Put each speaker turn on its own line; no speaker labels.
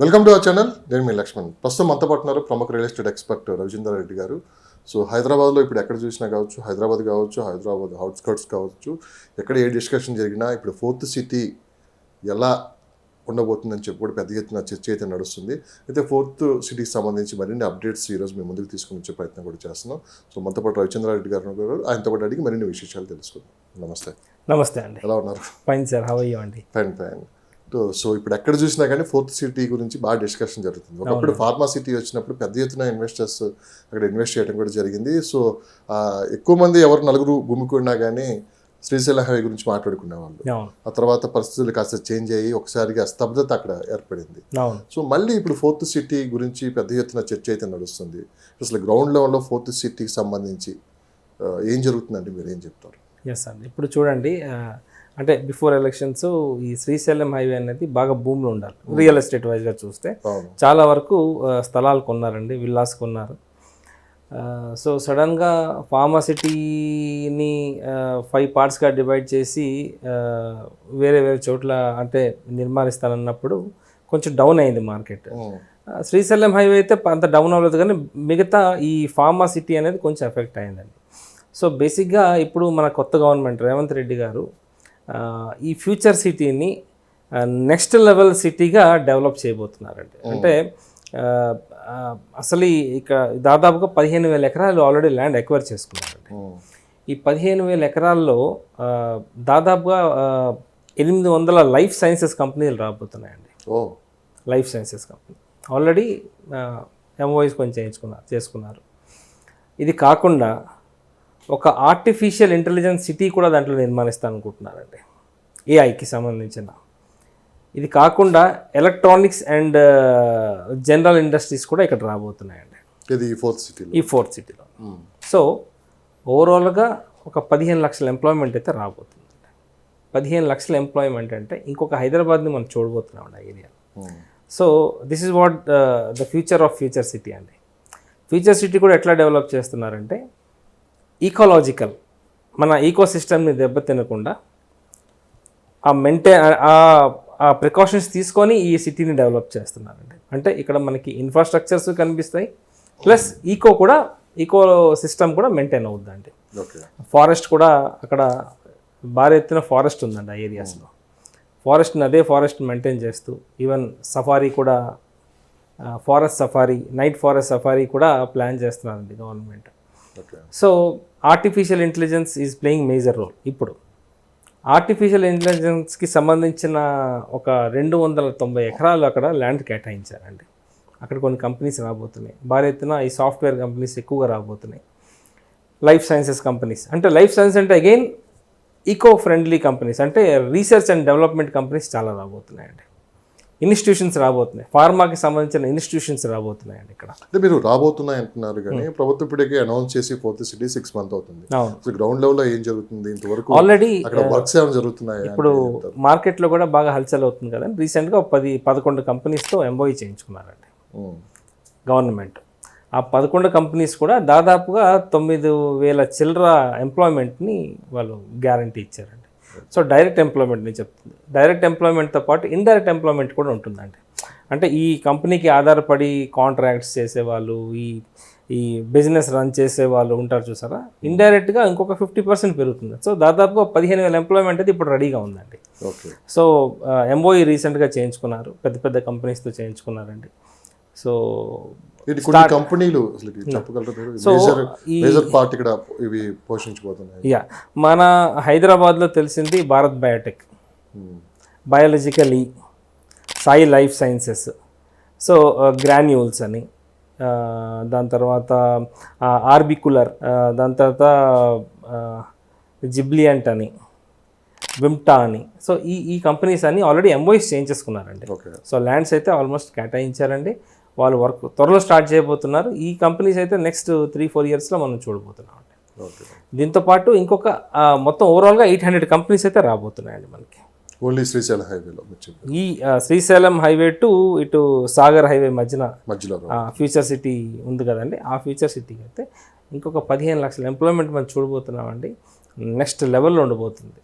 Welcome to our channel. నేను మీ లక్ష్మణ్. ప్రస్తుతం మనతో పాటు ఉన్నారు ప్రముఖ real estate expert Ravichandra Reddy గారు. సో హైదరాబాద్లో ఇప్పుడు ఎక్కడ చూసినా కావచ్చు, హైదరాబాద్ అవుట్స్కర్ట్స్ కావచ్చు, ఎక్కడ ఏ డిస్కషన్ జరిగినా ఇప్పుడు ఫోర్త్ సిటీ ఎలా ఉండబోతుందని చెప్పి కూడా పెద్ద ఎత్తున చర్చ అయితే నడుస్తుంది. అయితే ఫోర్త్ సిటీకి సంబంధించి మరిన్ని అప్డేట్స్ ఈరోజు మేము ముందుకు తీసుకుని వచ్చే ప్రయత్నం కూడా చేస్తున్నాం. సో మనతో పాటు రవిచంద్ర రెడ్డి గారు ఆయనతో పాటు అడిగి మరిన్ని విశేషాలు తెలుసుకుందాం.
నమస్తే అండి.
ఎలా ఉన్నారు?
Fine sir, how are you అండి?
ఫైన్. సో ఇప్పుడు ఎక్కడ చూసినా కానీ ఫోర్త్ సిటీ గురించి బాగా డిస్కషన్ జరుగుతుంది. ఒకప్పుడు ఫార్మా సిటీ వచ్చినప్పుడు పెద్ద ఎత్తున ఇన్వెస్టర్స్ అక్కడ ఇన్వెస్ట్ చేయడం కూడా జరిగింది. సో ఎక్కువ మంది నలుగురు గుమ్మికున్నా కానీ శ్రీశైలం హైవే గురించి మాట్లాడుకునేవాళ్ళు. ఆ తర్వాత పరిస్థితులు కాస్త చేంజ్ అయ్యి ఒకసారిగా స్తబ్దత అక్కడ ఏర్పడింది.
సో
మళ్ళీ ఇప్పుడు ఫోర్త్ సిటీ గురించి పెద్ద ఎత్తున చర్చ అయితే నడుస్తుంది. అసలు గ్రౌండ్ లెవెల్లో ఫోర్త్ సిటీకి సంబంధించి ఏం జరుగుతుందంటే మీరు ఏం చెప్తారు?
ఎస్ అండి, ఇప్పుడు చూడండి, అంటే బిఫోర్ ఎలక్షన్స్ ఈ శ్రీశైలం హైవే అనేది బాగా భూములు ఉండాలి. రియల్ ఎస్టేట్ వైజ్గా చూస్తే చాలా వరకు స్థలాలు కొన్నారండి, విల్లాస్ కొన్నారు. సో సడన్గా ఫార్మా సిటీని 5 పార్ట్స్గా డివైడ్ చేసి వేరే చోట్ల అంటే నిర్మాణిస్తానన్నప్పుడు కొంచెం డౌన్ అయింది మార్కెట్. శ్రీశైలం హైవే అయితే అంత డౌన్ అవ్వలేదు, కానీ మిగతా ఈ ఫార్మా సిటీ అనేది కొంచెం ఎఫెక్ట్ అయిందండి. సో బేసిక్గా ఇప్పుడు మన కొత్త గవర్నమెంట్ రేవంత్ రెడ్డి గారు ఈ ఫ్యూచర్ సిటీని నెక్స్ట్ లెవెల్ సిటీగా డెవలప్ చేయబోతున్నారండి. అంటే అసలు ఇక్కడ దాదాపుగా 15,000 ఎకరాలు ఆల్రెడీ ల్యాండ్ ఎక్వైర్ చేసుకున్నారండి. ఈ 15,000 ఎకరాల్లో దాదాపుగా 800 లైఫ్ సైన్సెస్ కంపెనీలు రాబోతున్నాయండి. లైఫ్ సైన్సెస్ కంపెనీ ఆల్రెడీ ఎంఓఎస్ కొంచెం చేసుకున్నారు. ఇది కాకుండా ఒక ఆర్టిఫిషియల్ ఇంటెలిజెన్స్ సిటీ కూడా దాంట్లో నిర్మాణిస్తాను అనుకుంటున్నారండి, ఏఐకి సంబంధించిన. ఇది కాకుండా ఎలక్ట్రానిక్స్ అండ్ జనరల్ ఇండస్ట్రీస్ కూడా ఇక్కడ రాబోతున్నాయండి ఈ ఫోర్త్ సిటీలో. సో ఓవరాల్గా ఒక 15 లక్షల ఎంప్లాయ్మెంట్ అయితే రాబోతుందండి. 15 లక్షల ఎంప్లాయ్మెంట్ అంటే ఇంకొక హైదరాబాద్ని మనం చూడబోతున్నామండి ఆ area. So this is what the future of future city అండి. ఫ్యూచర్ సిటీ కూడా ఎట్లా డెవలప్ చేస్తున్నారంటే ఈకాలజికల్, మన ఈకో సిస్టమ్ని దెబ్బతినకుండా ఆ ప్రికాషన్స్ తీసుకొని ఈ సిటీని డెవలప్ చేస్తున్నారండి. అంటే ఇక్కడ మనకి ఇన్ఫ్రాస్ట్రక్చర్స్ కనిపిస్తాయి, ప్లస్ ఈకో సిస్టమ్ కూడా మెయింటైన్ అవుతుందండి. ఫారెస్ట్ కూడా అక్కడ భారీ ఎత్తున ఫారెస్ట్ ఉందండి ఆ ఏరియాస్లో. అదే ఫారెస్ట్ మెయింటైన్ చేస్తూ ఈవెన్ సఫారీ కూడా, నైట్ ఫారెస్ట్ సఫారీ కూడా ప్లాన్ చేస్తున్నారండి government. So artificial intelligence is playing major role. ఇప్పుడు ఆర్టిఫిషియల్ ఇంటెలిజెన్స్కి సంబంధించిన ఒక 290 ఎకరాలు అక్కడ ల్యాండ్ కేటాయించారండి. అక్కడ కొన్ని కంపెనీస్ రాబోతున్నాయి, భారీ ఎత్తున ఈ సాఫ్ట్వేర్ కంపెనీస్ ఎక్కువగా రాబోతున్నాయి. లైఫ్ సైన్సెస్ కంపెనీస్ అంటే అగైన్ ఈకో ఫ్రెండ్లీ కంపెనీస్, అంటే రీసెర్చ్ అండ్ డెవలప్మెంట్ కంపెనీస్ చాలా రాబోతున్నాయండి. ఇన్స్టిట్యూషన్స్ రాబోతున్నాయి, ఫార్మాకి సంబంధించిన ఇన్స్టిట్యూషన్స్ రాబోతున్నాయండి ఇక్కడ.
అంటే మీరు రాబోతున్నాయి అంటున్నారు, కానీ ప్రభుత్వం ఇప్పటికే అనౌన్స్ చేసి ఫోర్త్ సిటీ 6 months అవుతుంది. గ్రౌండ్ లెవెల్లో ఏం జరుగుతుంది ఇంతవరకు?
ఆల్రెడీ
అక్కడ వర్క్స్ ఏమైనా జరుగుతున్నాయి?
ఇప్పుడు మార్కెట్లో కూడా బాగా హల్చల్ అవుతుంది కదండి. రీసెంట్గా 10-11 కంపెనీస్తో ఎంఓఈ చేయించుకున్నారండి గవర్నమెంట్. ఆ 11 కంపెనీస్ కూడా దాదాపుగా 9,000 చిల్లర ఎంప్లాయ్మెంట్ని వాళ్ళు గ్యారంటీ ఇచ్చారండి. సో డైరెక్ట్ ఎంప్లాయ్మెంట్ నేను చెప్తుంది. డైరెక్ట్ ఎంప్లాయ్మెంట్తో పాటు ఇండైరెక్ట్ ఎంప్లాయ్మెంట్ కూడా ఉంటుందండి. అంటే ఈ కంపెనీకి ఆధారపడి కాంట్రాక్ట్స్ చేసేవాళ్ళు, ఈ బిజినెస్ రన్ చేసేవాళ్ళు ఉంటారు చూసారా, ఇండైరెక్ట్గా ఇంకొక 50% పెరుగుతుంది. సో దాదాపుగా 15,000 ఎంప్లాయ్మెంట్ అయితే ఇప్పుడు రెడీగా ఉందండి. సో ఎంఓఈ రీసెంట్గా చేయించుకున్నారు, పెద్ద కంపెనీస్తో చేయించుకున్నారండి. సో
కంపెనీలు
మన హైదరాబాద్లో తెలిసింది Bharat Biotech, biological, Sai life sciences, so granules అని, దాని తర్వాత ఆర్బికులర్, దాని తర్వాత జిబ్లియంట్ అని, విమ్టా అని. సో ఈ కంపెనీస్ అన్ని ఆల్రెడీ ఎంఓఎస్ చేయించేసుకున్నారండి. సో ల్యాండ్స్ అయితే ఆల్మోస్ట్ కేటాయించారండి. వాళ్ళు వర్క్ త్వరలో స్టార్ట్ చేయబోతున్నారు. ఈ కంపెనీస్ అయితే నెక్స్ట్ 3-4 yearsలో మనం చూడబోతున్నాం అండి. దీంతోపాటు ఇంకొక మొత్తం ఓవరాల్గా 800 కంపెనీస్ అయితే రాబోతున్నాయండి మనకి
ఓన్లీ శ్రీశైలం హైవేలో.
ఈ శ్రీశైలం హైవే టు ఇటు సాగర్ హైవే మధ్యలో ఫ్యూచర్ సిటీ ఉంది కదండి. ఆ ఫ్యూచర్ సిటీకి అయితే ఇంకొక 15 లక్షల ఎంప్లాయ్మెంట్ మనం చూడబోతున్నామండి. నెక్స్ట్ లెవెల్లో ఉండబోతుంది.